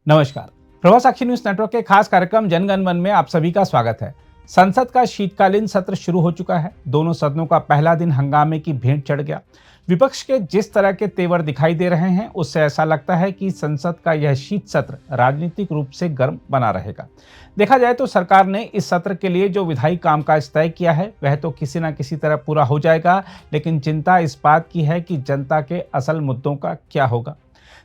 नमस्कार। प्रभा साक्षी news network के खास कार्यक्रम जनगण मन में आप सभी का स्वागत है। संसद का शीतकालीन सत्र शुरू हो चुका है। दोनों सदनों का पहला दिन हंगामे की भेंट चढ़ गया। विपक्ष के जिस तरह के तेवर दिखाई दे रहे हैं, उससे ऐसा लगता है कि संसद का यह शीत सत्र राजनीतिक रूप से गर्म बना रहेगा। देखा जाए तो सरकार ने इस सत्र के लिए जो विधायी कामकाज तय किया है, वह तो किसी न किसी तरह पूरा हो जाएगा, लेकिन चिंता इस बात की है कि जनता के असल मुद्दों का क्या होगा।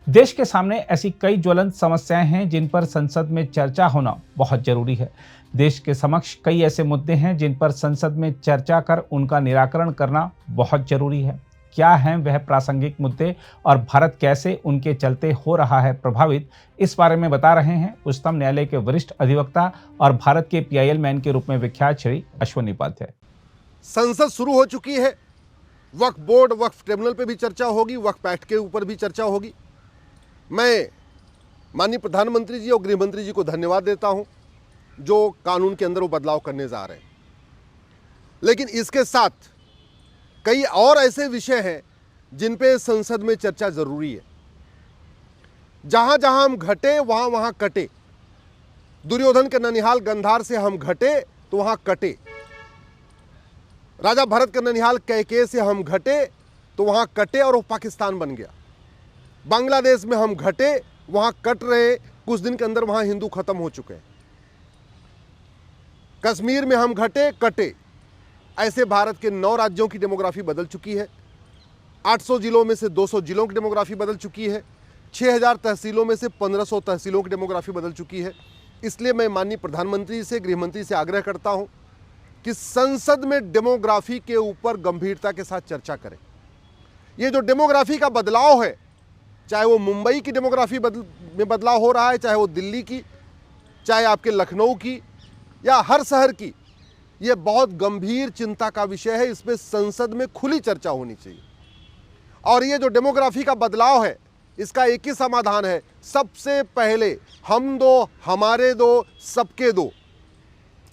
देश के सामने ऐसी कई ज्वलंत समस्याएं हैं जिन पर संसद में चर्चा होना बहुत जरूरी है। देश के समक्ष कई ऐसे मुद्दे हैं जिन पर संसद में चर्चा कर उनका निराकरण करना बहुत जरूरी है। क्या हैं वह प्रासंगिक मुद्दे और भारत कैसे उनके चलते हो रहा है प्रभावित, इस बारे में बता रहे हैं उच्चतम न्यायालय के वरिष्ठ अधिवक्ता और भारत के PIL मैन के रूप में विख्यात श्री अश्विनी उपाध्याय। संसद शुरू हो चुकी है। वक्फ बोर्ड, वक्फ ट्रिब्यूनल पे भी चर्चा होगी, वक्फ एक्ट के ऊपर भी चर्चा होगी। मैं माननीय प्रधानमंत्री जी और गृह मंत्री जी को धन्यवाद देता हूं जो कानून के अंदर वो बदलाव करने जा रहे हैं। लेकिन इसके साथ कई और ऐसे विषय हैं जिन पे संसद में चर्चा जरूरी है। जहां जहां हम घटे वहां वहां कटे। दुर्योधन के ननिहाल गंधार से हम घटे तो वहां कटे। राजा भरत के ननिहाल कैकेय से हम घटे तो वहां कटे और वो पाकिस्तान बन गया। बांग्लादेश में हम घटे, वहां कट रहे, कुछ दिन के अंदर वहां हिंदू खत्म हो चुके हैं। कश्मीर में हम घटे, कटे। ऐसे भारत के 9 राज्यों की डेमोग्राफी बदल चुकी है। 800 जिलों में से 200 जिलों की डेमोग्राफी बदल चुकी है। 6000 तहसीलों में से 1500 तहसीलों की डेमोग्राफी बदल चुकी है। इसलिए मैं माननीय प्रधानमंत्री से, गृह मंत्री से आग्रह करता हूं कि संसद में डेमोग्राफी के ऊपर गंभीरता के साथ चर्चा करें। ये जो डेमोग्राफी का बदलाव है, चाहे वो मुंबई की डेमोग्राफी में बदलाव हो रहा है, चाहे वो दिल्ली की, चाहे आपके लखनऊ की या हर शहर की, ये बहुत गंभीर चिंता का विषय है। इसमें संसद में खुली चर्चा होनी चाहिए। और ये जो डेमोग्राफी का बदलाव है, इसका एक ही समाधान है। सबसे पहले हम दो, हमारे दो, सबके दो,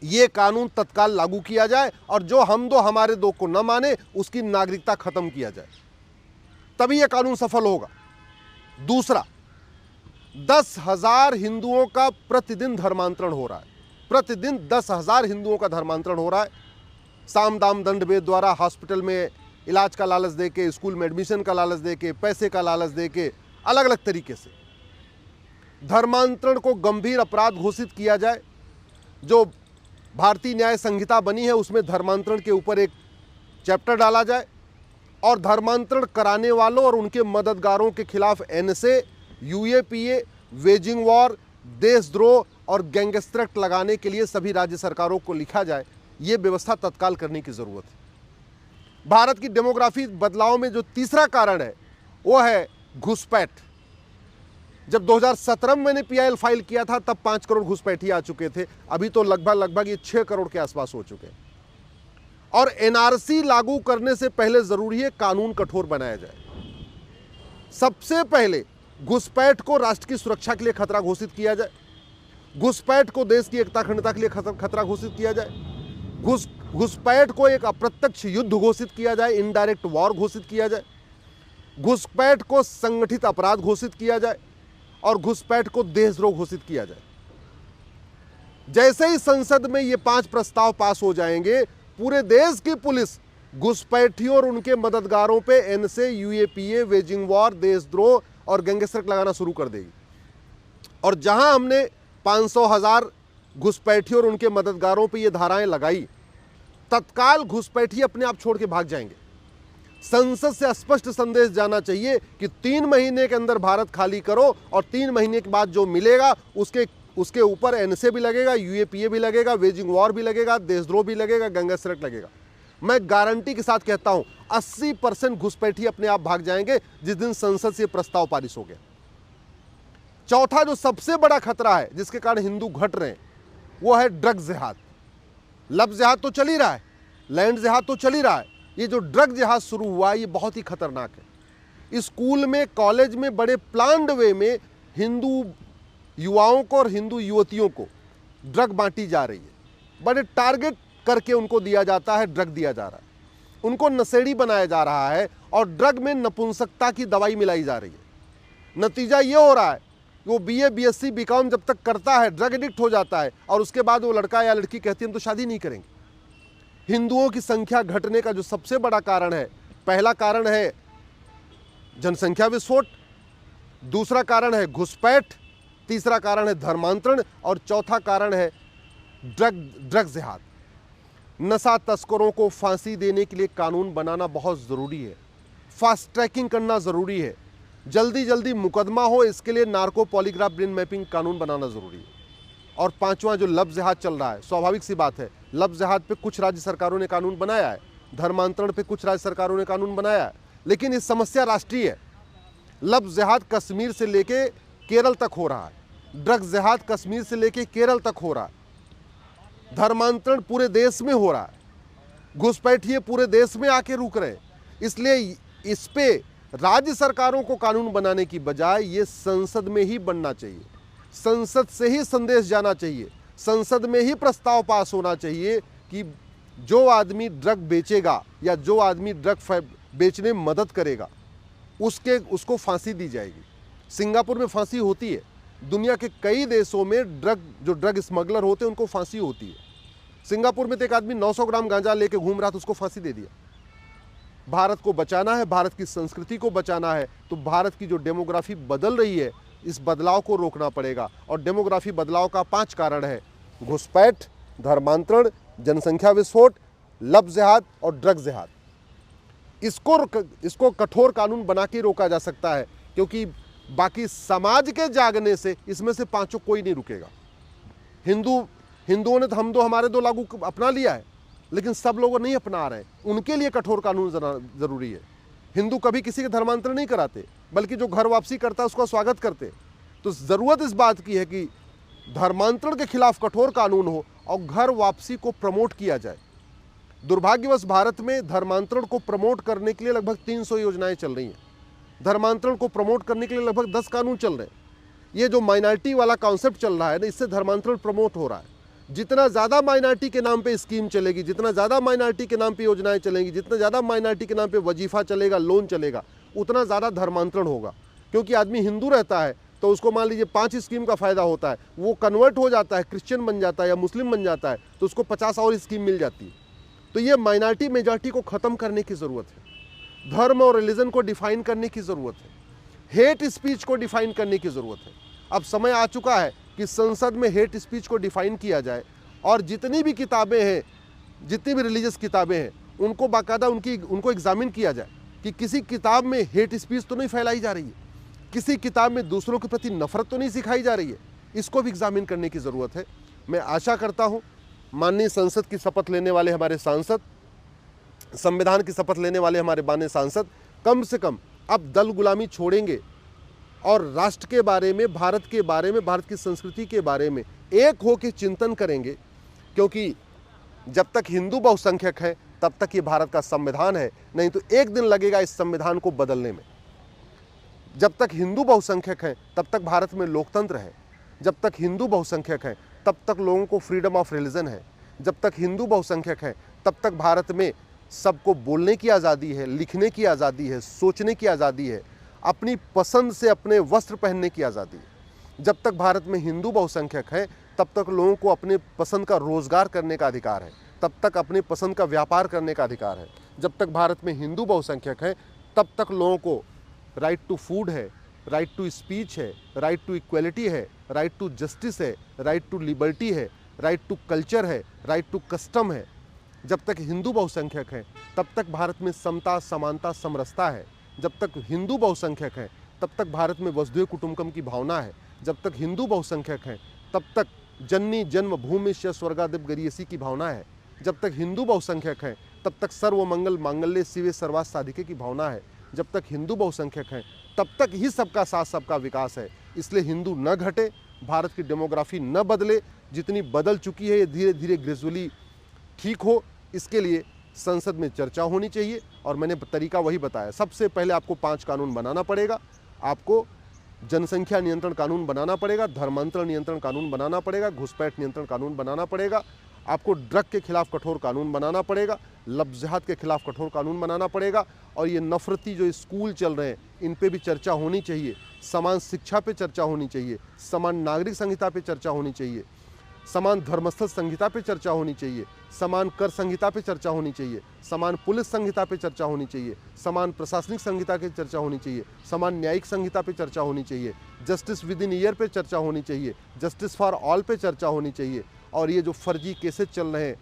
ये कानून तत्काल लागू किया जाए और जो हम दो हमारे दो को न माने उसकी नागरिकता खत्म किया जाए, तभी यह कानून सफल होगा। दूसरा, 10,000 हिंदुओं का प्रतिदिन धर्मांतरण हो रहा है। प्रतिदिन 10,000 हिंदुओं का धर्मांतरण हो रहा है। साम दाम दंड भेद द्वारा हॉस्पिटल में इलाज का लालच देके, स्कूल में एडमिशन का लालच देके, पैसे का लालच देके, अलग अलग तरीके से धर्मांतरण को गंभीर अपराध घोषित किया जाए। जो भारतीय न्याय संहिता बनी है उसमें धर्मांतरण के ऊपर एक चैप्टर डाला जाए और धर्मांतरण कराने वालों और उनके मददगारों के खिलाफ NSA, UAPA, वेजिंग वॉर, देशद्रोह और गैंगस्टर एक्ट लगाने के लिए सभी राज्य सरकारों को लिखा जाए। ये व्यवस्था तत्काल करने की जरूरत है। भारत की डेमोग्राफी बदलाव में जो तीसरा कारण है वो है घुसपैठ। जब 2017 में मैंने PIL फाइल किया था तब 5 करोड़ घुसपैठी आ चुके थे। अभी तो लगभग ये 6 करोड़ के आसपास हो चुके हैं। और NRC लागू करने से पहले जरूरी है कानून कठोर बनाया जाए। सबसे पहले घुसपैठ को राष्ट्र की सुरक्षा के लिए खतरा घोषित किया जाए। घुसपैठ को देश की एकता अखंडता के लिए खतरा घोषित किया जाए। घुसपैठ को एक अप्रत्यक्ष युद्ध घोषित किया जाए, इनडायरेक्ट वॉर घोषित किया जाए। घुसपैठ को संगठित अपराध घोषित किया जाए और घुसपैठ को देशद्रोह घोषित किया जाए। जैसे ही संसद में ये 5 प्रस्ताव पास हो जाएंगे, पूरे देश की पुलिस घुसपैठियों और उनके मददगारों पे NSA, UAPA, वेजिंग वॉर, देशद्रोह और गैंगस्टर लगाना शुरू कर देगी। और जहां हमने 500,000 घुसपैठियों और उनके मददगारों पे ये धाराएं लगाई, तत्काल घुसपैठी अपने आप छोड़ के भाग जाएंगे। संसद से स्पष्ट संदेश जाना चाहिए कि 3 महीने के अंदर भारत खाली करो और 3 महीने के बाद जो मिलेगा उसके ऊपर NSA भी लगेगा, UAPA भी लगेगा, वेजिंग वॉर भी लगेगा, देशद्रोह भी लगेगा, गैंगस्टर एक्ट लगेगा। मैं गारंटी के साथ कहता हूं 80% घुसपैठी अपने आप भाग जाएंगे जिस दिन संसद से प्रस्ताव पारित हो गया। चौथा जो सबसे बड़ा खतरा है जिसके कारण हिंदू घट रहे हैं वो है ड्रग जिहाद। लब जिहाद तो चल ही रहा है, लैंड जिहाद तो चल ही रहा है। ये जो ड्रग जिहाद शुरू हुआ है ये बहुत ही खतरनाक है। स्कूल में, कॉलेज में बड़े प्लान्ड वे में हिंदू युवाओं को और हिंदू युवतियों को ड्रग बांटी जा रही है। बड़े टारगेट करके उनको दिया जाता है, ड्रग दिया जा रहा है, उनको नशेड़ी बनाया जा रहा है और ड्रग में नपुंसकता की दवाई मिलाई जा रही है। नतीजा ये हो रहा है वो बीए बीएससी बीकॉम जब तक करता है, ड्रग एडिक्ट हो जाता है और उसके बाद वो लड़का या लड़की कहती है हम तो शादी नहीं करेंगे। हिंदुओं की संख्या घटने का जो सबसे बड़ा कारण है, पहला कारण है जनसंख्या विस्फोट, दूसरा कारण है घुसपैठ, तीसरा कारण है धर्मांतरण और चौथा कारण है ड्रग जिहाद। नशा तस्करों को फांसी देने के लिए कानून बनाना बहुत ज़रूरी है, फास्ट ट्रैकिंग करना ज़रूरी है, जल्दी जल्दी मुकदमा हो इसके लिए नार्को पॉलीग्राफ ब्रेन मैपिंग कानून बनाना ज़रूरी है। और पांचवा जो लव जिहाद चल रहा है, स्वाभाविक सी बात है, लव जिहाद पे कुछ राज्य सरकारों ने कानून बनाया है, धर्मांतरण पे कुछ राज्य सरकारों ने कानून बनाया है, लेकिन इस समस्या राष्ट्रीय है। लव जिहाद कश्मीर से लेके केरल तक हो रहा है, ड्रग जिहाद कश्मीर से लेके केरल तक हो रहा है, धर्मांतरण पूरे देश में हो रहा है, घुसपैठिए पूरे देश में आके रुक रहे हैं। इसलिए इस पे राज्य सरकारों को कानून बनाने की बजाय ये संसद में ही बनना चाहिए, संसद से ही संदेश जाना चाहिए, संसद में ही प्रस्ताव पास होना चाहिए कि जो आदमी ड्रग बेचेगा या जो आदमी ड्रग बेचने में मदद करेगा उसको फांसी दी जाएगी। सिंगापुर में फांसी होती है, दुनिया के कई देशों में ड्रग स्मगलर होते हैं उनको फांसी होती है। सिंगापुर में तो एक आदमी 900 ग्राम गांजा लेके घूम रहा था, उसको फांसी दे दिया। भारत को बचाना है, भारत की संस्कृति को बचाना है, तो भारत की जो डेमोग्राफी बदल रही है इस बदलाव को रोकना पड़ेगा। और डेमोग्राफी बदलाव का 5 कारण है: घुसपैठ, धर्मांतरण, जनसंख्या विस्फोट, लव जिहाद और ड्रग जिहाद। इसको कठोर कानून बना के रोका जा सकता है, क्योंकि बाकी समाज के जागने से इसमें से पांचों कोई नहीं रुकेगा। हिंदुओं ने तो हम दो हमारे दो लागू अपना लिया है, लेकिन सब लोग नहीं अपना रहे हैं, उनके लिए कठोर कानून जरूरी है। हिंदू कभी किसी के धर्मांतरण नहीं कराते, बल्कि जो घर वापसी करता है उसका स्वागत करते। तो ज़रूरत इस बात की है कि धर्मांतरण के खिलाफ कठोर कानून हो और घर वापसी को प्रमोट किया जाए। दुर्भाग्यवश भारत में धर्मांतरण को प्रमोट करने के लिए लगभग 300 योजनाएं चल रही हैं, धर्मांतरण को प्रमोट करने के लिए लगभग 10 कानून चल रहे हैं। ये जो माइनॉरिटी वाला कॉन्सेप्ट चल रहा है ना, इससे धर्मांतरण प्रमोट हो रहा है। जितना ज़्यादा माइनॉरिटी के नाम पे स्कीम चलेगी, जितना ज़्यादा माइनॉरिटी के नाम पे योजनाएं चलेंगी, जितना ज़्यादा माइनॉरिटी के नाम पे वजीफा चलेगा, लोन चलेगा, उतना ज़्यादा धर्मांतरण होगा। क्योंकि आदमी हिंदू रहता है तो उसको मान लीजिए 5 स्कीम का फ़ायदा होता है, वो कन्वर्ट हो जाता है, क्रिश्चियन बन जाता है या मुस्लिम बन जाता है, तो उसको 50 और स्कीम मिल जाती है। तो ये माइनॉरिटी मेजॉरिटी को ख़त्म करने की ज़रूरत है, धर्म और रिलीजन को डिफाइन करने की ज़रूरत है, हेट स्पीच को डिफाइन करने की ज़रूरत है। अब समय आ चुका है कि संसद में हेट स्पीच को डिफाइन किया जाए और जितनी भी किताबें हैं, जितनी भी रिलीजियस किताबें हैं, उनको बाकायदा उनको एग्जामिन किया जाए कि किसी किताब में हेट स्पीच तो नहीं फैलाई जा रही है, किसी किताब में दूसरों के प्रति नफरत तो नहीं सिखाई जा रही है। इसको भी एग्जामिन करने की ज़रूरत है। मैं आशा करता हूँ माननीय संसद की शपथ लेने वाले हमारे सांसद, संविधान की शपथ लेने वाले हमारे माननीय सांसद कम से कम अब दल गुलामी छोड़ेंगे और राष्ट्र के बारे में, भारत के बारे में, भारत की संस्कृति के बारे में एक होकर चिंतन करेंगे। क्योंकि जब तक हिंदू बहुसंख्यक है तब तक ये भारत का संविधान है, नहीं तो एक दिन लगेगा इस संविधान को बदलने में। जब तक हिंदू बहुसंख्यक है तब तक भारत में लोकतंत्र है, जब तक हिंदू बहुसंख्यक है तब तक लोगों को फ्रीडम ऑफ रिलीजन है, जब तक हिंदू बहुसंख्यक है तब तक भारत में सबको बोलने की आज़ादी है, लिखने की आज़ादी है, सोचने की आज़ादी है, अपनी पसंद से अपने वस्त्र पहनने की आज़ादी है। जब तक भारत में हिंदू बहुसंख्यक है तब तक लोगों को अपने पसंद का रोज़गार करने का अधिकार है, तब तक अपने पसंद का व्यापार करने का अधिकार है। जब तक भारत में हिंदू बहुसंख्यक है तब तक लोगों को राइट टू फूड है, राइट टू स्पीच है, राइट टू इक्वलिटी है, राइट टू जस्टिस है, राइट टू लिबर्टी है, राइट टू कल्चर है, राइट टू कस्टम है। जब तक हिंदू बहुसंख्यक है तब तक भारत में समता, समानता, समरसता है। जब तक हिंदू बहुसंख्यक है तब तक भारत में वसुधैव कुटुंबकम की भावना है। जब तक हिंदू बहुसंख्यक है तब तक जननी जन्म भूमि स्वर्गादिप गरियसी की भावना है। जब तक हिंदू बहुसंख्यक है तब तक सर्वमंगल मांगल्य शिवे सर्वार्थ साधिके की भावना है। जब तक हिंदू बहुसंख्यक हैं तब तक ही सबका साथ सबका विकास है। इसलिए हिंदू न घटे, भारत की डेमोग्राफी न बदले, जितनी बदल चुकी है ये धीरे धीरे ग्रेजुअली ठीक हो, इसके लिए संसद में चर्चा होनी चाहिए। और मैंने तरीका वही बताया, सबसे पहले आपको 5 कानून बनाना पड़ेगा, आपको जनसंख्या नियंत्रण कानून बनाना पड़ेगा, धर्मांतरण नियंत्रण कानून बनाना पड़ेगा, घुसपैठ नियंत्रण कानून बनाना पड़ेगा, आपको ड्रग के खिलाफ कठोर कानून बनाना पड़ेगा, लव जिहाद के खिलाफ कठोर कानून बनाना पड़ेगा। और ये नफरती जो स्कूल चल रहे हैं इन पे भी चर्चा होनी चाहिए, समान शिक्षा पे चर्चा होनी चाहिए, समान नागरिक संहिता पे चर्चा होनी चाहिए, समान धर्मस्थल संहिता पे चर्चा होनी चाहिए, समान कर संहिता पे चर्चा होनी चाहिए, समान पुलिस संहिता पे चर्चा होनी चाहिए, समान प्रशासनिक संहिता की चर्चा होनी चाहिए, समान न्यायिक संहिता पे चर्चा होनी चाहिए, जस्टिस विद इन ईयर पे चर्चा होनी चाहिए, जस्टिस फॉर ऑल पे चर्चा होनी चाहिए। और ये जो फर्जी केसेस चल रहे हैं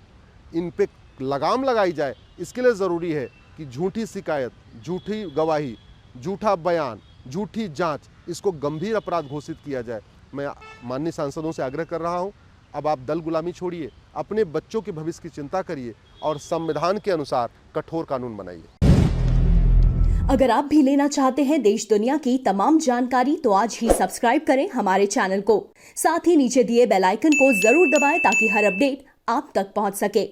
इन पे लगाम लगाई जाए। इसके लिए ज़रूरी है कि झूठी शिकायत, झूठी गवाही, झूठा बयान, झूठी जांच, इसको गंभीर अपराध घोषित किया जाए। मैं माननीय सांसदों से आग्रह कर रहा हूं, अब आप दल गुलामी छोड़िए, अपने बच्चों के भविष्य की चिंता करिए और संविधान के अनुसार कठोर कानून बनाइए। अगर आप भी लेना चाहते हैं देश दुनिया की तमाम जानकारी तो आज ही सब्सक्राइब करें हमारे चैनल को। साथ ही नीचे दिए बेल आइकन को जरूर दबाएं ताकि हर अपडेट आप तक पहुंच सके।